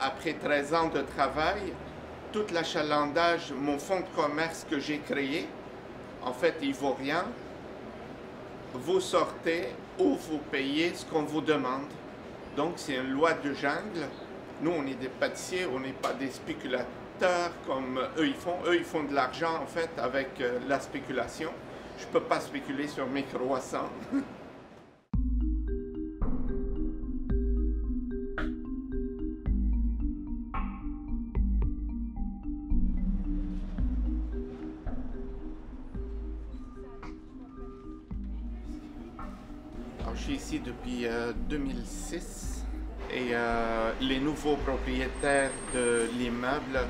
après 13 ans de travail, tout l'achalandage, mon fonds de commerce que j'ai créé, en fait, il ne vaut rien. Vous sortez ou vous payez ce qu'on vous demande. Donc, c'est une loi de jungle. Nous, on est des pâtissiers, on n'est pas des spéculateurs comme eux, ils font. Eux, ils font de l'argent, en fait, avec la spéculation. Je ne peux pas spéculer sur mes croissants. Alors, je suis ici depuis 2006 et les nouveaux propriétaires de l'immeuble,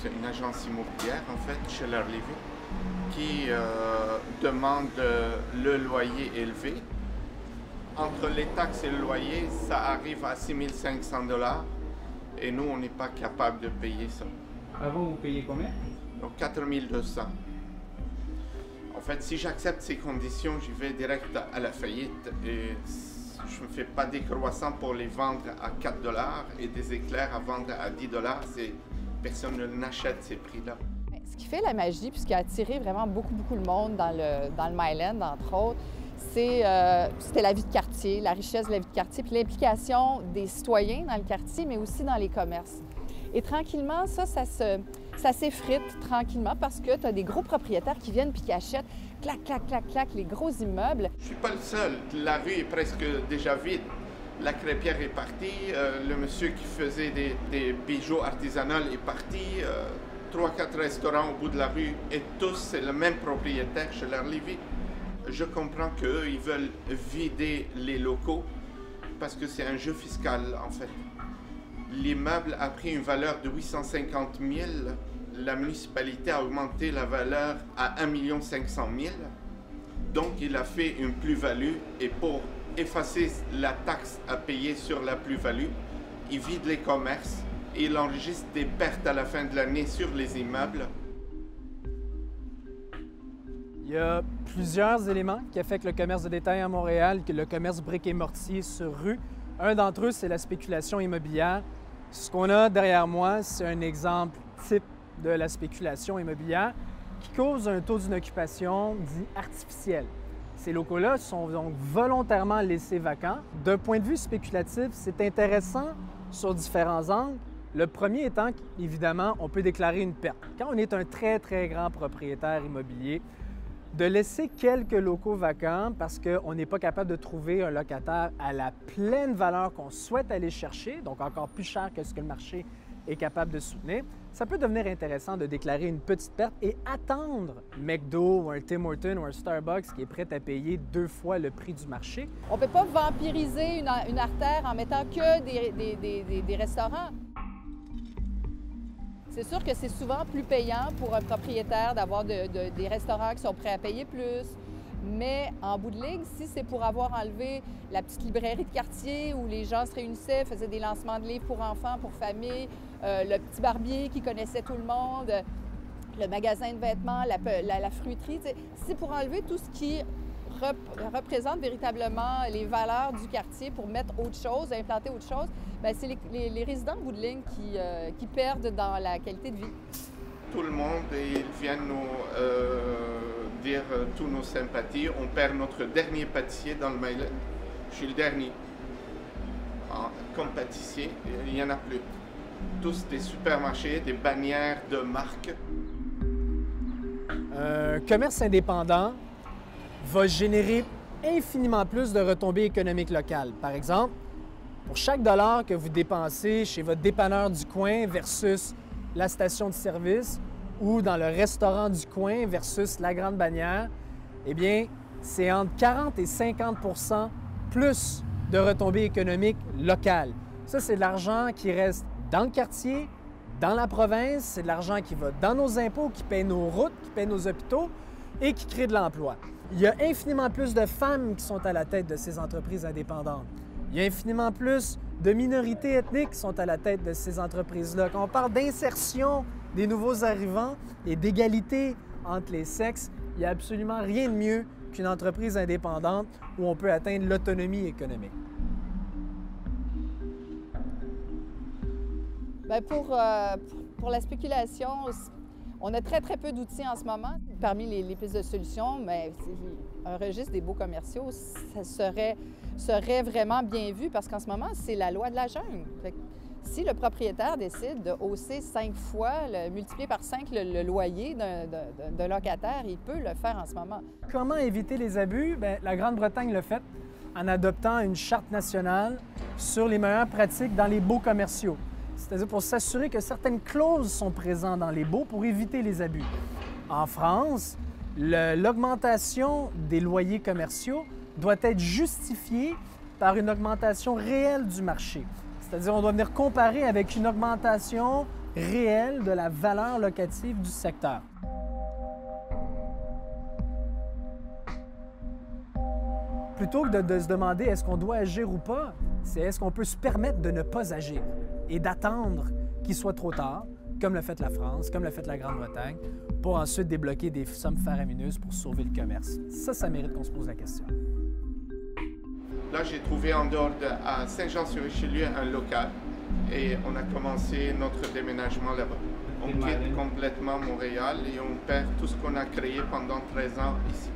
c'est une agence immobilière en fait, Scheller Living, qui demande le loyer élevé. Entre les taxes et le loyer, ça arrive à 6 500 $ et nous, on n'est pas capable de payer ça. Avant, vous payez combien? Donc 4 200. En fait, si j'accepte ces conditions, j'y vais direct à la faillite et je ne fais pas des croissants pour les vendre à 4 $ et des éclairs à vendre à 10 $. Personne ne n'achète ces prix-là. Ce qui fait la magie, puis ce qui a attiré vraiment beaucoup le monde dans le Myland, entre autres, c'était la vie de quartier, la richesse de la vie de quartier, puis l'implication des citoyens dans le quartier, mais aussi dans les commerces. Et tranquillement, ça s'effrite tranquillement parce que tu as des gros propriétaires qui viennent puis qui achètent, clac, clac, clac, clac, les gros immeubles. Je ne suis pas le seul. La rue est presque déjà vide. La crêpière est partie, le monsieur qui faisait des bijoux artisanaux est parti, 3-4 restaurants au bout de la rue et tous, c'est le même propriétaire, Scheller Living. Je comprends qu'eux, ils veulent vider les locaux parce que c'est un jeu fiscal, en fait. L'immeuble a pris une valeur de 850 000. La municipalité a augmenté la valeur à 1 500 000. Donc, il a fait une plus-value et pour effacer la taxe à payer sur la plus-value, il vide les commerces et il enregistre des pertes à la fin de l'année sur les immeubles. Il y a plusieurs éléments qui affectent le commerce de détail à Montréal, que le commerce brick et mortier sur rue. Un d'entre eux, c'est la spéculation immobilière. Ce qu'on a derrière moi, c'est un exemple type de la spéculation immobilière qui cause un taux d'inoccupation dit artificiel. Ces locaux-là sont donc volontairement laissés vacants. D'un point de vue spéculatif, c'est intéressant sur différents angles. Le premier étant qu'évidemment, on peut déclarer une perte. Quand on est un très grand propriétaire immobilier, de laisser quelques locaux vacants parce qu'on n'est pas capable de trouver un locataire à la pleine valeur qu'on souhaite aller chercher, donc encore plus cher que ce que le marché est capable de soutenir, ça peut devenir intéressant de déclarer une petite perte et attendre McDo ou un Tim Hortons ou un Starbucks qui est prêt à payer 2 fois le prix du marché. On ne peut pas vampiriser une artère en mettant que des restaurants. C'est sûr que c'est souvent plus payant pour un propriétaire d'avoir des restaurants qui sont prêts à payer plus. Mais en bout de ligne, si c'est pour avoir enlevé la petite librairie de quartier où les gens se réunissaient, faisaient des lancements de livres pour enfants, pour familles, le petit barbier qui connaissait tout le monde, le magasin de vêtements, la fruiterie, si c'est pour enlever tout ce qui représente véritablement les valeurs du quartier pour mettre autre chose, implanter autre chose, bien, c'est les résidents en bout de ligne qui perdent dans la qualité de vie. Tout le monde, ils viennent nous dire toutes nos sympathies. On perd notre dernier pâtissier dans le Myland. Je suis le dernier. Comme pâtissier, il n'y en a plus. Tous des supermarchés, des bannières de marques. Un commerce indépendant va générer infiniment plus de retombées économiques locales. Par exemple, pour chaque dollar que vous dépensez chez votre dépanneur du coin versus la station de service ou dans le restaurant du coin versus la grande bannière, eh bien, c'est entre 40 et 50 % plus de retombées économiques locales. Ça, c'est de l'argent qui reste dans le quartier, dans la province, c'est de l'argent qui va dans nos impôts, qui paye nos routes, qui paye nos hôpitaux et qui crée de l'emploi. Il y a infiniment plus de femmes qui sont à la tête de ces entreprises indépendantes. Il y a infiniment plus de minorités ethniques qui sont à la tête de ces entreprises-là. Quand on parle d'insertion des nouveaux arrivants et d'égalité entre les sexes, il n'y a absolument rien de mieux qu'une entreprise indépendante où on peut atteindre l'autonomie économique. Bien, pour la spéculation, on a très peu d'outils en ce moment. Parmi les pistes de solutions, mais un registre des baux commerciaux, ça serait vraiment bien vu parce qu'en ce moment, c'est la loi de la jungle. Fait que si le propriétaire décide de hausser 5 fois, multiplier par 5 le loyer d'un locataire, il peut le faire en ce moment. Comment éviter les abus? Bien, la Grande-Bretagne l'a fait en adoptant une charte nationale sur les meilleures pratiques dans les baux commerciaux. C'est-à-dire pour s'assurer que certaines clauses sont présentes dans les baux pour éviter les abus. En France, l'augmentation des loyers commerciaux doit être justifiée par une augmentation réelle du marché. C'est-à-dire on doit venir comparer avec une augmentation réelle de la valeur locative du secteur. Plutôt que de se demander est-ce qu'on doit agir ou pas, c'est est-ce qu'on peut se permettre de ne pas agir et d'attendre qu'il soit trop tard, comme l'a fait la France, comme l'a fait la Grande-Bretagne, pour ensuite débloquer des sommes faramineuses pour sauver le commerce. Ça mérite qu'on se pose la question. Là, j'ai trouvé en dehors à Saint-Jean-sur-Richelieu un local et on a commencé notre déménagement là-bas. On quitte complètement Montréal et on perd tout ce qu'on a créé pendant 13 ans ici.